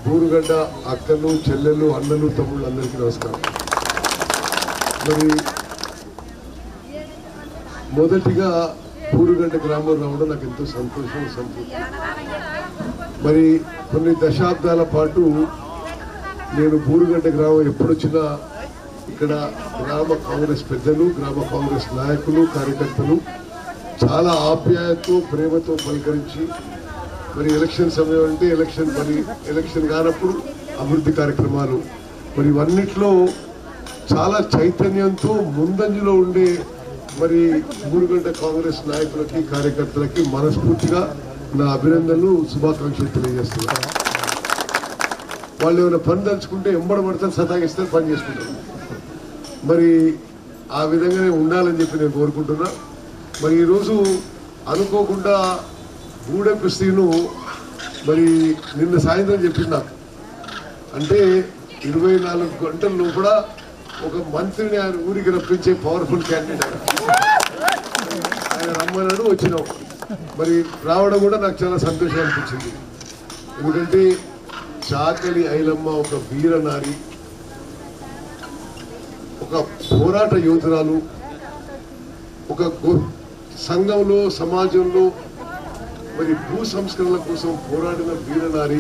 బూరుగడ్డ అక్కలు చెల్లెళ్ళు అన్నలు తమ్ముళ్ళు అందరికీ నమస్కారం. మరి మొదటిగా బూరుగడ్డ గ్రామం రావడం నాకు ఎంతో సంతోషం సంతృప్తి. మరి కొన్ని దశాబ్దాల పాటు నేను బూరుగడ్డ గ్రామం ఎప్పుడొచ్చినా ఇక్కడ గ్రామ కాంగ్రెస్ పెద్దలు, గ్రామ కాంగ్రెస్ నాయకులు, కార్యకర్తలు చాలా ఆప్యాయతతో ప్రేమతో పలకరించి, మరి ఎలక్షన్ సమయం అంటే ఎలక్షన్ కానప్పుడు అభివృద్ధి కార్యక్రమాలు, మరి ఇవన్నిట్లో చాలా చైతన్యంతో ముందంజలో ఉండే మరి బూరుగడ్డ కాంగ్రెస్ నాయకులకి కార్యకర్తలకి మనస్ఫూర్తిగా నా అభినందనలు, శుభాకాంక్షలు తెలియజేస్తున్నారు. వాళ్ళు ఏమైనా పని తలుచుకుంటే ఎంబడబడతారు, సతాగిస్తారు, పని చేసుకుంటారు. మరి ఆ విధంగానే ఉండాలని చెప్పి నేను కోరుకుంటున్నా. మరి ఈరోజు అనుకోకుండా గూడెంపు శ్రీను మరి నిన్న సాయంత్రం చెప్పింది నాకు, అంటే 24 గంటల్లో కూడా ఒక మంత్రిని ఆయన ఊరికి రప్పించే పవర్ఫుల్ క్యాండిడేట్ ఆయన రమ్మన్నాడు, వచ్చినాం. మరి రావడం కూడా నాకు చాలా సంతోషం అనిపించింది. ఎందుకంటే చాకలి ఐలమ్మ ఒక వీరనారి, ఒక పోరాట యోధురాలు, ఒక సంఘంలో సమాజంలో మరి భూ సంస్కరణల కోసం పోరాడిన వీరనారి.